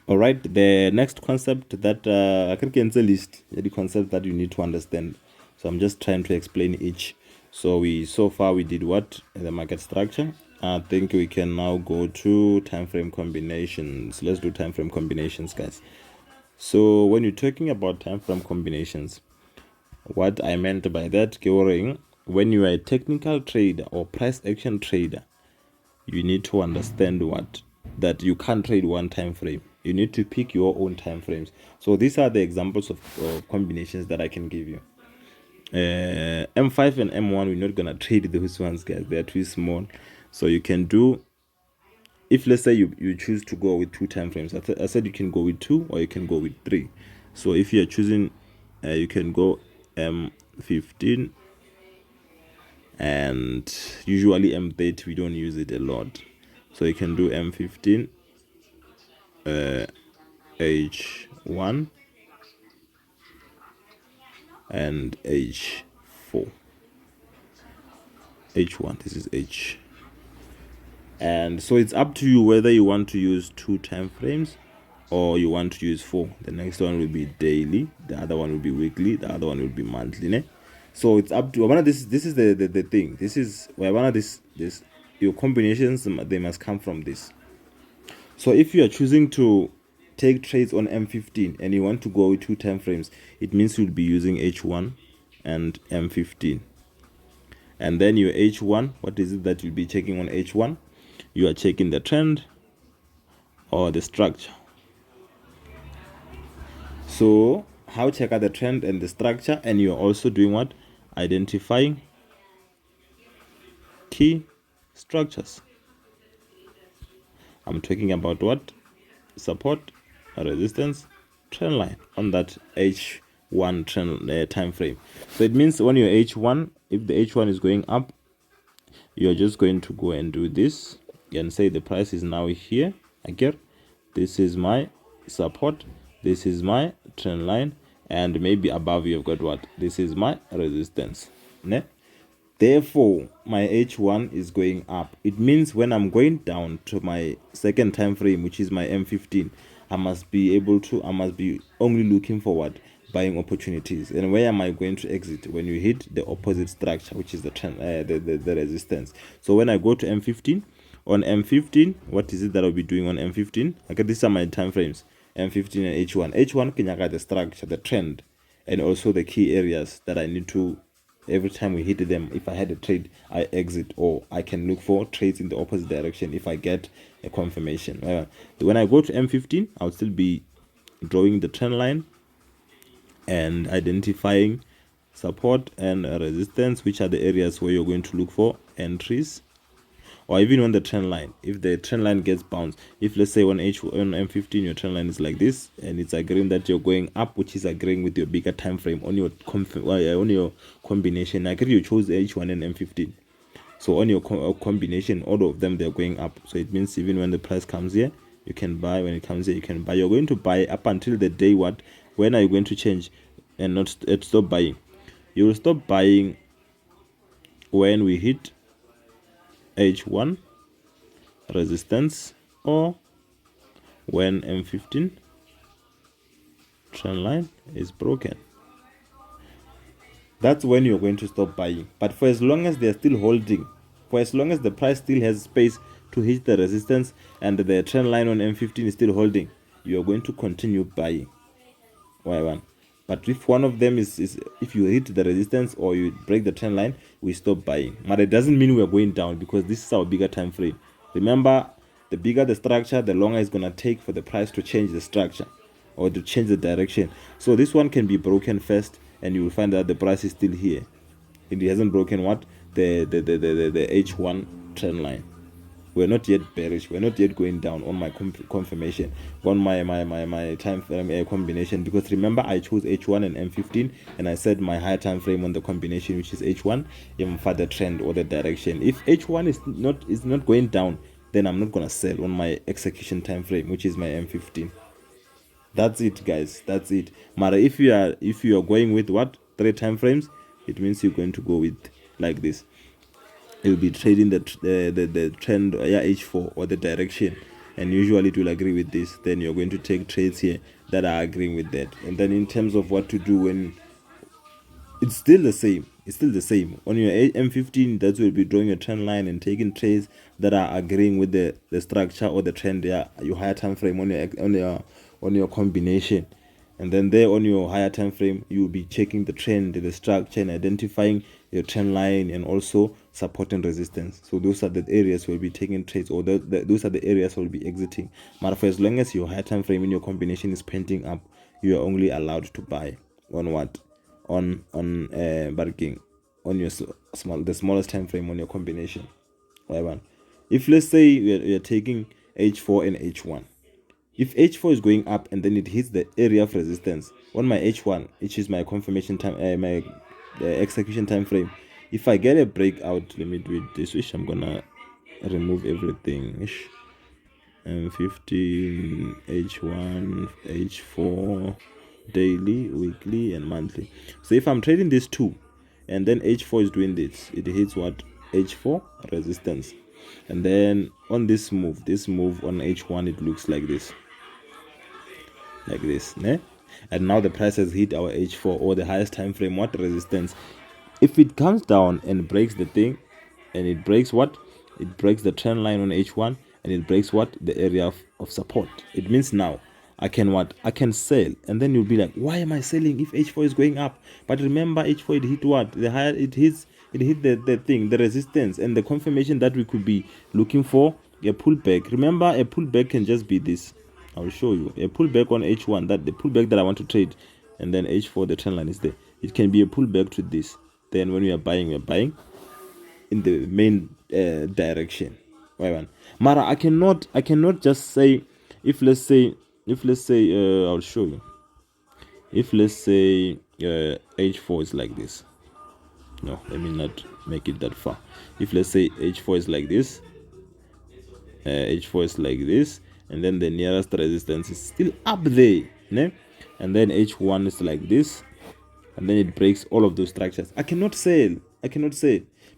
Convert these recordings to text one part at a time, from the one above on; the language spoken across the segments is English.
All right, the next concept that I can cancel list the concept that you need to understand. So I'm just trying to explain each. So far we did what? The market structure. I think we can now go to time frame combinations. Let's do time frame combinations, guys. So when you're talking about time frame combinations, what I meant by that, when you are a technical trader or price action trader, you need to understand that you can't trade one time frame. You need to pick your own time frames. So these are the examples of combinations that I can give you. M5 and M1, we're not gonna trade those ones, guys. They are too small. So you can do, if let's say you choose to go with two time frames. I said you can go with two or you can go with three. So if you're choosing, you can go M15, and usually M30 we don't use it a lot. So you can do M15, H1 and H4. H1, this is H. And so it's up to you whether you want to use two time frames or you want to use four. The next one will be daily, the other one will be weekly, the other one will be monthly, ne? So it's up to this is the thing. This is where this your combinations, they must come from this. So if you are choosing to take trades on M15 and you want to go with two time frames, it means you'll be using H1 and M15. And then your H1, what is it that you'll be checking on H1? You are checking the trend or the structure. So how check out the trend and the structure, and you're also doing what? Identifying key structures. I'm talking about what? Support, resistance, trend line on that H1 trend time frame. So it means when your H1, if the H1 is going up, you're just going to go and do this and say the price is now here. Again, this is my support, this is my trend line, and maybe above you've got what? This is my resistance. Ne? Therefore, my H1 is going up. It means when I'm going down to my second time frame, which is my M15, I must be only looking forward, buying opportunities. And where am I going to exit? When you hit the opposite structure, which is the trend, the resistance. So when I go to M15, on M15, what is it that I'll be doing on M15? Okay, these are my time frames, M15 and H1. H1 can the structure, the trend, and also the key areas that I need to. Every time we hit them, if I had a trade, I exit, or I can look for trades in the opposite direction if I get a confirmation. When I go to M15, I'll still be drawing the trend line and identifying support and resistance, which are the areas where you're going to look for entries. Or even on the trend line, if the trend line gets bounced, if let's say on M15 your trend line is like this and it's agreeing that you're going up, which is agreeing with your bigger time frame on your combination. I agree you chose H1 and M15, so on your combination, all of them, they're going up. So it means even when the price comes here, you can buy. When it comes here, you can buy. You're going to buy up until the day what? When are you going to change and not stop buying? You will stop buying when we hit H1 resistance, or when M15 trend line is broken. That's when you're going to stop buying. But for as long as they're still holding, for as long as the price still has space to hit the resistance and the trend line on M15 is still holding, you're going to continue buying. Why one? But if one of them is if you hit the resistance or you break the trend line, we stop buying. But it doesn't mean we're going down, because this is our bigger time frame. Remember, the bigger the structure, the longer it's gonna take for the price to change the structure or to change the direction. So this one can be broken first, and you will find that the price is still here. It hasn't broken what? The H1 trend line. We're not yet bearish. We're not yet going down on my confirmation, on my time frame combination, because remember I chose H1 and M15, and I said my higher time frame on the combination, which is H1, even for the trend or the direction. If H1 is not going down, then I'm not gonna sell on my execution time frame, which is my M15. That's it, guys. That's it. Mara, if you are going with what? 3 time frames, it means you're going to go with like this. You'll be trading the trend, H4, or the direction, and usually it will agree with this, then you're going to take trades here that are agreeing with that. And then in terms of what to do when it's still the same. It's still the same. On your M15, that's where you'll be drawing a trend line and taking trades that are agreeing with the structure or the trend there, your higher time frame on your combination. And then there on your higher time frame, you'll be checking the trend, the structure, and identifying your trend line and also support and resistance. So those are the areas we'll be taking trades, or those are the areas we'll be exiting. But for as long as your higher time frame in your combination is pointing up, you are only allowed to buy on what? On barking on your the smallest time frame on your combination. Right? If let's say you're taking H4 and H1, if H4 is going up and then it hits the area of resistance on my H1, which is my confirmation time, my execution time frame, if I get a breakout, let me do it this way. I'm gonna remove everything. 15, H1, H4, daily, weekly, and monthly. So if I'm trading these two, and then H4 is doing this, it hits what? H4 resistance. And then on this move on H1, it looks like this. Ne? And now the price has hit our H4 or the highest time frame, what resistance. If it comes down and breaks the thing, and it breaks what? It breaks the trend line on H1, and it breaks what? The area of support. It means now I can what? I can sell. And then you'll be like, why am I selling if H4 is going up? But remember, H4 it hit what? The higher it hit the thing, the resistance, and the confirmation that we could be looking for a pullback. Remember, a pullback can just be this. I'll show you a pullback on H1, that the pullback that I want to trade, and then H4, the trend line is there. It can be a pullback to this. Then when we are buying, in the main direction. Right? Mara, I cannot just say, if let's say I'll show you. If let's say H4 is like this. No, let me not make it that far. If let's say H4 is like this, H4 is like this, and then the nearest resistance is still up there, né? And then H1 is like this, and then it breaks all of those structures. I cannot sell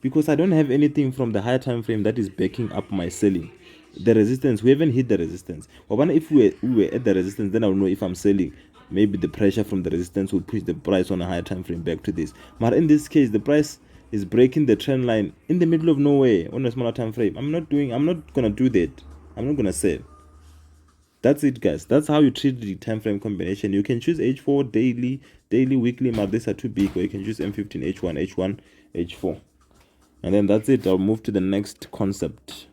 because I don't have anything from the higher time frame that is backing up my selling. The resistance, we haven't hit the resistance. But if we were at the resistance, then I'll know if I'm selling. Maybe the pressure from the resistance will push the price on a higher time frame back to this. But in this case, the price is breaking the trend line in the middle of nowhere on a smaller time frame. I'm not gonna do that. I'm not gonna sell. That's it, guys. That's how you treat the time frame combination. You can choose H4 daily, weekly, but these are too big, or you can choose M15, H1, H4. And then that's it. I'll move to the next concept.